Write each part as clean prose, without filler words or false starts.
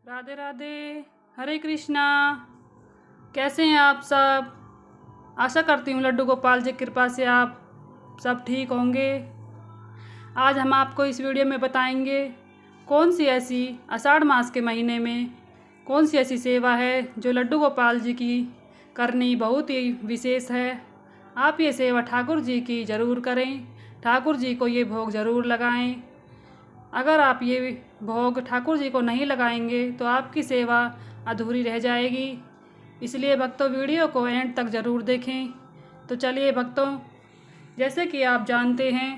राधे राधे। हरे कृष्णा। कैसे हैं आप सब? आशा करती हूँ लड्डू गोपाल जी की कृपा से आप सब ठीक होंगे। आज हम आपको इस वीडियो में बताएंगे कौन सी ऐसी आषाढ़ मास के महीने में कौन सी ऐसी सेवा है जो लड्डू गोपाल जी की करनी बहुत ही विशेष है। आप ये सेवा ठाकुर जी की ज़रूर करें, ठाकुर जी को ये भोग ज़रूर लगाएं। अगर आप ये भोग ठाकुर जी को नहीं लगाएंगे तो आपकी सेवा अधूरी रह जाएगी। इसलिए भक्तों वीडियो को एंड तक ज़रूर देखें। तो चलिए भक्तों, जैसे कि आप जानते हैं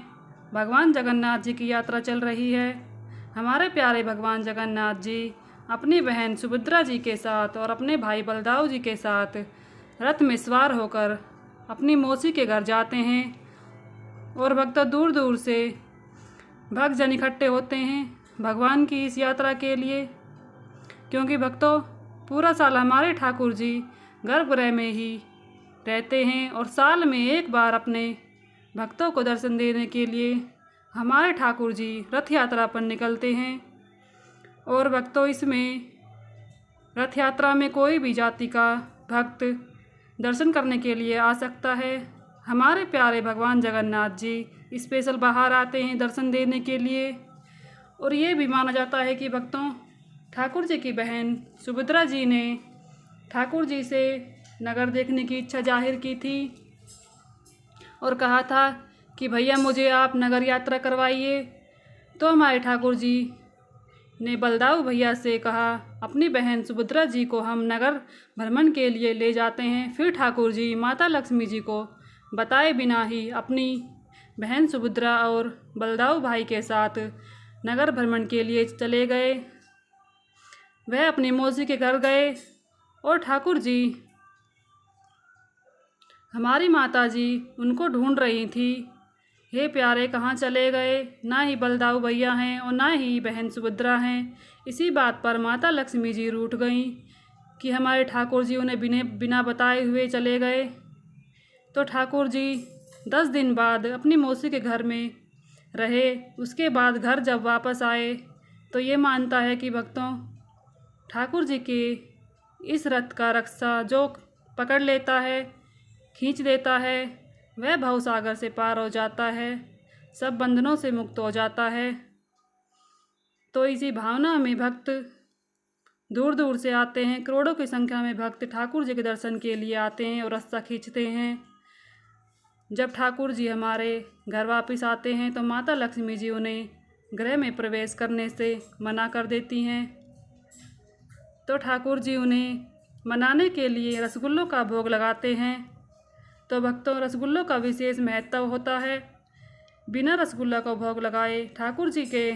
भगवान जगन्नाथ जी की यात्रा चल रही है। हमारे प्यारे भगवान जगन्नाथ जी अपनी बहन सुभद्रा जी के साथ और अपने भाई बलदाऊ जी के साथ रथ में सवार होकर अपनी मौसी के घर जाते हैं। और भक्तों दूर दूर से भक्तजन इकट्ठे होते हैं भगवान की इस यात्रा के लिए, क्योंकि भक्तों पूरा साल हमारे ठाकुर जी गर्भगृह में ही रहते हैं और साल में एक बार अपने भक्तों को दर्शन देने के लिए हमारे ठाकुर जी रथ यात्रा पर निकलते हैं। और भक्तों इसमें रथ यात्रा में कोई भी जाति का भक्त दर्शन करने के लिए आ सकता है। हमारे प्यारे भगवान जगन्नाथ जी स्पेशल बाहर आते हैं दर्शन देने के लिए। और ये भी माना जाता है कि भक्तों ठाकुर जी की बहन सुभद्रा जी ने ठाकुर जी से नगर देखने की इच्छा जाहिर की थी और कहा था कि भैया मुझे आप नगर यात्रा करवाइए। तो हमारे ठाकुर जी ने बलदाऊ भैया से कहा अपनी बहन सुभद्रा जी को हम नगर भ्रमण के लिए ले जाते हैं। फिर ठाकुर जी माता लक्ष्मी जी को बताए बिना ही अपनी बहन सुभद्रा और बलदाऊ भाई के साथ नगर भ्रमण के लिए चले गए। वह अपनी मौसी के घर गए और ठाकुर जी हमारी माता जी उनको ढूंढ रही थी। हे प्यारे कहाँ चले गए? ना ही बलदाऊ भैया हैं और ना ही बहन सुभद्रा हैं। इसी बात पर माता लक्ष्मी जी रूठ गईं कि हमारे ठाकुर जी उन्हें बिना बताए हुए चले गए। तो ठाकुर जी 10 दिन बाद अपनी मौसी के घर में रहे। उसके बाद घर जब वापस आए तो ये मानता है कि भक्तों ठाकुर जी के इस रथ का रक्षा जो पकड़ लेता है, खींच देता है, वह भवसागर से पार हो जाता है, सब बंधनों से मुक्त हो जाता है। तो इसी भावना में भक्त दूर दूर से आते हैं, करोड़ों की संख्या में भक्त ठाकुर जी के दर्शन के लिए आते हैं और रस्सा खींचते हैं। जब ठाकुर जी हमारे घर वापस आते हैं तो माता लक्ष्मी जी उन्हें गृह में प्रवेश करने से मना कर देती हैं। तो ठाकुर जी उन्हें मनाने के लिए रसगुल्लों का भोग लगाते हैं। तो भक्तों रसगुल्लों का विशेष महत्व होता है। बिना रसगुल्ला को भोग लगाए ठाकुर जी के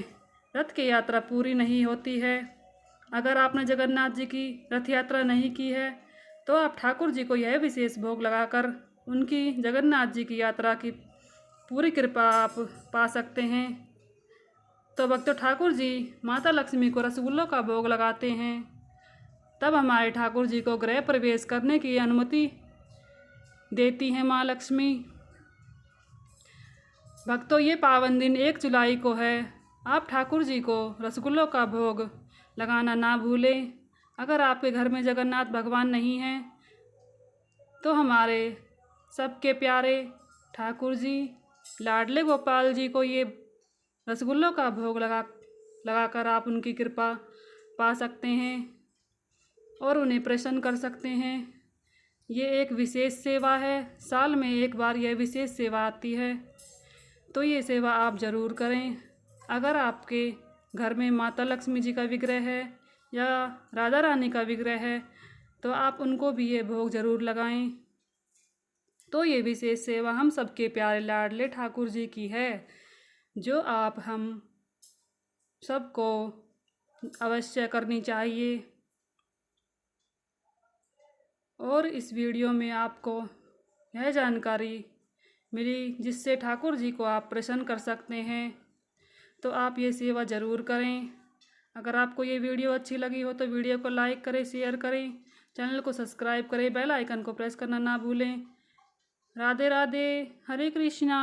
रथ की यात्रा पूरी नहीं होती है। अगर आपने जगन्नाथ जी की रथ यात्रा नहीं की है तो आप ठाकुर जी को यह विशेष भोग लगाकर उनकी जगन्नाथ जी की यात्रा की पूरी कृपा आप पा सकते हैं। तो भक्तों ठाकुर जी माता लक्ष्मी को रसगुल्लों का भोग लगाते हैं, तब हमारे ठाकुर जी को गृह प्रवेश करने की अनुमति देती हैं माँ लक्ष्मी। भक्तों ये पावन दिन 1 जुलाई को है। आप ठाकुर जी को रसगुल्लों का भोग लगाना ना भूलें। अगर आपके घर में जगन्नाथ भगवान नहीं हैं तो हमारे सबके प्यारे ठाकुर जी लाडले गोपाल जी को ये रसगुल्लों का भोग लगाकर आप उनकी कृपा पा सकते हैं और उन्हें प्रसन्न कर सकते हैं। ये एक विशेष सेवा है, साल में एक बार यह विशेष सेवा आती है, तो ये सेवा आप ज़रूर करें। अगर आपके घर में माता लक्ष्मी जी का विग्रह है या राधा रानी का विग्रह है तो आप उनको भी ये भोग ज़रूर लगाएं। तो ये विशेष सेवा हम सबके प्यारे लाडले ठाकुर जी की है, जो आप हम सबको अवश्य करनी चाहिए। और इस वीडियो में आपको यह जानकारी मिली जिससे ठाकुर जी को आप प्रसन्न कर सकते हैं, तो आप ये सेवा ज़रूर करें। अगर आपको ये वीडियो अच्छी लगी हो तो वीडियो को लाइक करें, शेयर करें, चैनल को सब्सक्राइब करें, बेल आइकन को प्रेस करना ना भूलें। राधे राधे। हरे कृष्णा।